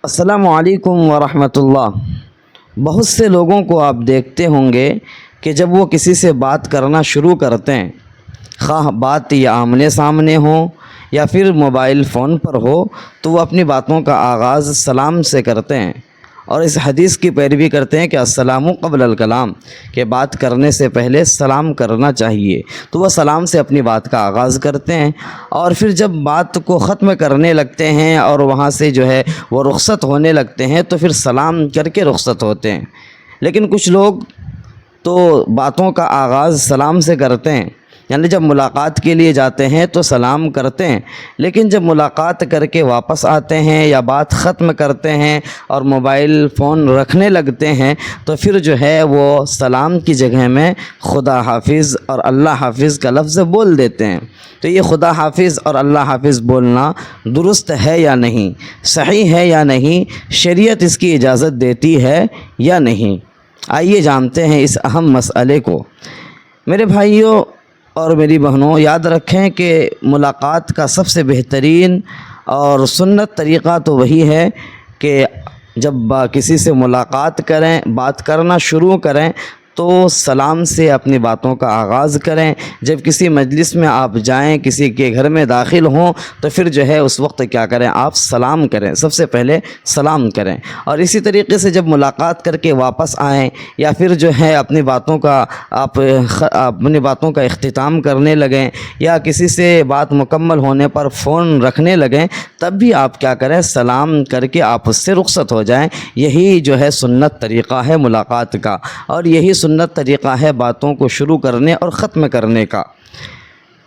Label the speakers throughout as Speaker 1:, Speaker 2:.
Speaker 1: السلام علیکم ورحمۃ اللہ۔ بہت سے لوگوں کو آپ دیکھتے ہوں گے کہ جب وہ کسی سے بات کرنا شروع کرتے ہیں، خواہ بات یا آمنے سامنے ہو یا پھر موبائل فون پر ہو، تو وہ اپنی باتوں کا آغاز سلام سے کرتے ہیں اور اس حدیث کی پیروی کرتے ہیں کہ السلام قبل الکلام، کہ بات کرنے سے پہلے سلام کرنا چاہیے۔ تو وہ سلام سے اپنی بات کا آغاز کرتے ہیں اور پھر جب بات کو ختم کرنے لگتے ہیں اور وہاں سے وہ رخصت ہونے لگتے ہیں تو پھر سلام کر کے رخصت ہوتے ہیں۔ لیکن کچھ لوگ تو باتوں کا آغاز سلام سے کرتے ہیں، یعنی جب ملاقات کے لیے جاتے ہیں تو سلام کرتے ہیں، لیکن جب ملاقات کر کے واپس آتے ہیں یا بات ختم کرتے ہیں اور موبائل فون رکھنے لگتے ہیں تو پھر وہ سلام کی جگہ میں خدا حافظ اور اللہ حافظ کا لفظ بول دیتے ہیں۔ تو یہ خدا حافظ اور اللہ حافظ بولنا درست ہے یا نہیں، صحیح ہے یا نہیں، شریعت اس کی اجازت دیتی ہے یا نہیں؟ آئیے جانتے ہیں اس اہم مسئلے کو۔ میرے بھائیوں اور میری بہنوں، یاد رکھیں کہ ملاقات کا سب سے بہترین اور سنت طریقہ تو وہی ہے کہ جب کسی سے ملاقات کریں، بات کرنا شروع کریں تو سلام سے اپنی باتوں کا آغاز کریں۔ جب کسی مجلس میں آپ جائیں، کسی کے گھر میں داخل ہوں تو پھر اس وقت کیا کریں؟ آپ سلام کریں، سب سے پہلے سلام کریں۔ اور اسی طریقے سے جب ملاقات کر کے واپس آئیں یا پھر اپنی باتوں کا اختتام کرنے لگیں یا کسی سے بات مکمل ہونے پر فون رکھنے لگیں، تب بھی آپ کیا کریں؟ سلام کر کے آپ اس سے رخصت ہو جائیں۔ یہی سنت طریقہ ہے ملاقات کا، اور یہی سنت طریقہ ہے باتوں کو شروع کرنے اور ختم کرنے کا۔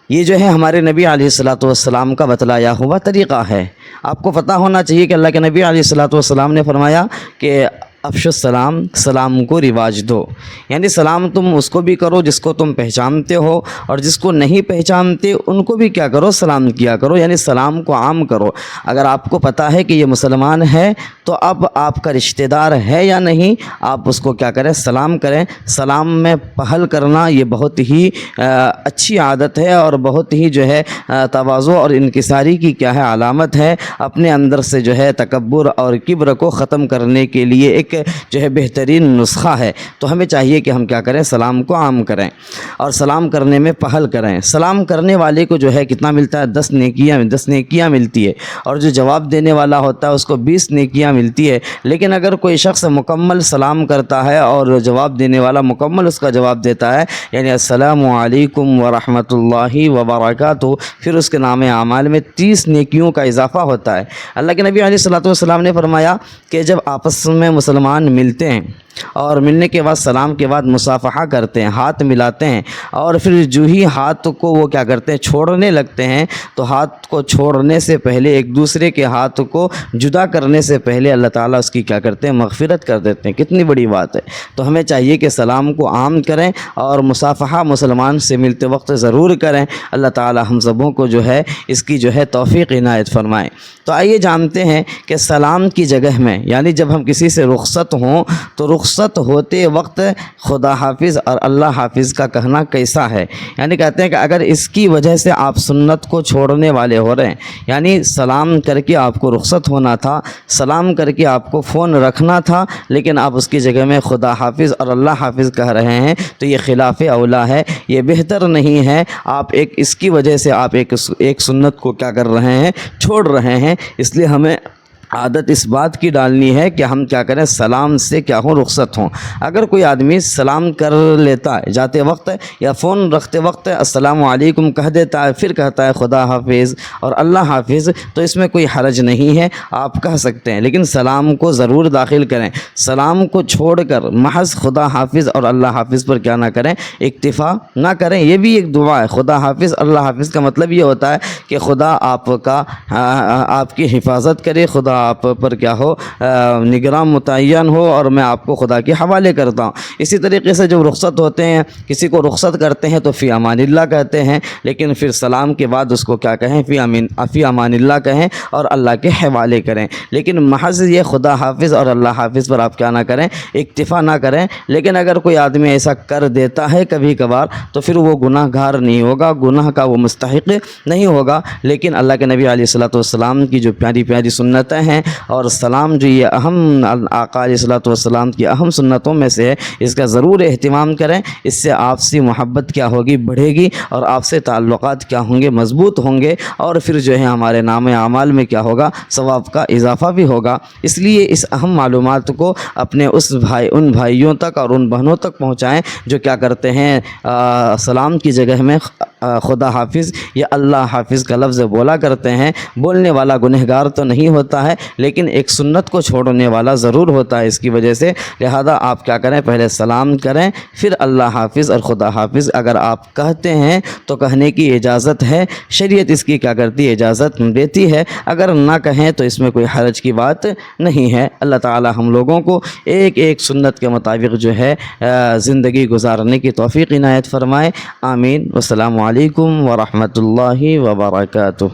Speaker 1: یہ ہمارے نبی علیہ الصلوۃ والسلام کا بتلایا ہوا طریقہ ہے۔ آپ کو پتہ ہونا چاہیے کہ اللہ کے نبی علیہ الصلوۃ والسلام نے فرمایا کہ افشوا السلام، سلام کو رواج دو، یعنی سلام تم اس کو بھی کرو جس کو تم پہچانتے ہو، اور جس کو نہیں پہچانتے ان کو بھی کیا کرو؟ سلام کیا کرو، یعنی سلام کو عام کرو۔ اگر آپ کو پتہ ہے کہ یہ مسلمان ہے تو اب آپ کا رشتہ دار ہے یا نہیں، آپ اس کو کیا کریں؟ سلام کریں۔ سلام میں پہل کرنا یہ بہت ہی اچھی عادت ہے اور بہت ہی تواضع اور انکساری کی علامت ہے۔ اپنے اندر سے تکبر اور کبر کو ختم کرنے کے لیے ایک بہترین نسخہ ہے۔ تو ہمیں چاہیے کہ ہم کیا کریں؟ سلام کو عام کریں اور سلام کرنے میں پہل کریں۔ سلام کرنے والے کو کتنا ملتا ہے؟ 10 نیکیاں ملتی ہے، اور جو جواب دینے والا ہوتا ہے اس کو 20 نیکیاں ملتی ہے۔ لیکن اگر کوئی شخص مکمل سلام کرتا ہے اور جواب دینے والا مکمل اس کا جواب دیتا ہے، یعنی السلام علیکم ورحمۃ اللہ وبرکاتہ، پھر اس کے نام اعمال میں 30 نیکیوں کا اضافہ ہوتا ہے۔ اللہ کے نبی علیہ الصلوۃ والسلام نے فرمایا کہ جب آپس میں مسلمان ملتے ہیں اور ملنے کے بعد سلام کے بعد مصافحہ کرتے ہیں، ہاتھ ملاتے ہیں، اور پھر جو ہی ہاتھ کو وہ کیا کرتے ہیں؟ چھوڑنے لگتے ہیں، تو ہاتھ کو چھوڑنے سے پہلے، ایک دوسرے کے ہاتھ کو جدا کرنے سے پہلے اللہ تعالیٰ اس کی کیا کرتے ہیں؟ مغفرت کر دیتے ہیں۔ کتنی بڑی بات ہے! تو ہمیں چاہیے کہ سلام کو عام کریں اور مصافحہ مسلمان سے ملتے وقت ضرور کریں۔ اللہ تعالیٰ ہم سبوں کو اس کی توفیق عنایت فرمائیں۔ تو آئیے جانتے ہیں کہ سلام کی جگہ میں، یعنی جب ہم کسی سے رخصت ہوں تو رخصت ہوتے وقت خدا حافظ اور اللہ حافظ کا کہنا کیسا ہے؟ یعنی کہتے ہیں کہ اگر اس کی وجہ سے آپ سنت کو چھوڑنے والے ہو رہے ہیں، یعنی سلام کر کے آپ کو رخصت ہونا تھا، سلام کر کے آپ کو فون رکھنا تھا، لیکن آپ اس کی جگہ میں خدا حافظ اور اللہ حافظ کہہ رہے ہیں، تو یہ خلاف اولا ہے، یہ بہتر نہیں ہے۔ آپ اس کی وجہ سے آپ ایک سنت کو کیا کر رہے ہیں؟ چھوڑ رہے ہیں۔ اس لیے ہمیں عادت اس بات کی ڈالنی ہے کہ ہم کیا کریں؟ سلام سے کیا ہوں؟ رخصت ہوں۔ اگر کوئی آدمی سلام کر لیتا ہے جاتے وقت یا فون رکھتے وقت السلام علیکم کہہ دیتا ہے، پھر کہتا ہے خدا حافظ اور اللہ حافظ، تو اس میں کوئی حرج نہیں ہے، آپ کہہ سکتے ہیں، لیکن سلام کو ضرور داخل کریں۔ سلام کو چھوڑ کر محض خدا حافظ اور اللہ حافظ پر کیا نہ کریں؟ اکتفا نہ کریں۔ یہ بھی ایک دعا ہے۔ خدا حافظ اللہ حافظ کا مطلب یہ ہوتا ہے کہ خدا آپ کی حفاظت کرے، خدا آپ پر کیا ہو؟ نگراں متعین ہو، اور میں آپ کو خدا کے حوالے کرتا ہوں۔ اسی طریقے سے جب رخصت ہوتے ہیں، کسی کو رخصت کرتے ہیں تو فی امان اللہ کہتے ہیں، لیکن پھر سلام کے بعد اس کو کیا کہیں؟ فی امان اللہ کہیں اور اللہ کے حوالے کریں۔ لیکن محض یہ خدا حافظ اور اللہ حافظ پر آپ کیا نہ کریں؟ اکتفا نہ کریں۔ لیکن اگر کوئی آدمی ایسا کر دیتا ہے کبھی کبھار تو پھر وہ گناہ گار نہیں ہوگا، گناہ کا وہ مستحق نہیں ہوگا۔ لیکن اللہ کے نبی علیہ الصلوۃ والسلام کی جو پیاری پیاری سنتیں ہیں ہیں، اور سلام جو یہ اہم آقا علیہ الصلوۃ والسلام کی اہم سنتوں میں سے ہے، اس کا ضرور اہتمام کریں۔ اس سے آپسی محبت کیا ہوگی، بڑھے گی، اور آپ سے تعلقات کیا ہوں گے، مضبوط ہوں گے، اور پھر جو ہے ہمارے نام اعمال میں کیا ہوگا، ثواب کا اضافہ بھی ہوگا۔ اس لیے اس اہم معلومات کو اپنے ان بھائیوں تک اور ان بہنوں تک پہنچائیں جو کیا کرتے ہیں، سلام کی جگہ میں خدا حافظ یا اللہ حافظ کا لفظ بولا کرتے ہیں۔ بولنے والا گنہگار تو نہیں ہوتا ہے، لیکن ایک سنت کو چھوڑنے والا ضرور ہوتا ہے اس کی وجہ سے۔ لہذا آپ کیا کریں، پہلے سلام کریں، پھر اللہ حافظ اور خدا حافظ اگر آپ کہتے ہیں تو کہنے کی اجازت ہے، شریعت اس کی کیا کرتی ہے، اجازت دیتی ہے۔ اگر نہ کہیں تو اس میں کوئی حرج کی بات نہیں ہے۔ اللہ تعالی ہم لوگوں کو ایک ایک سنت کے مطابق جو ہے زندگی گزارنے کی توفیق عنایت فرمائے، آمین۔ والسلام علیکم ورحمۃ اللہ وبرکاتہ۔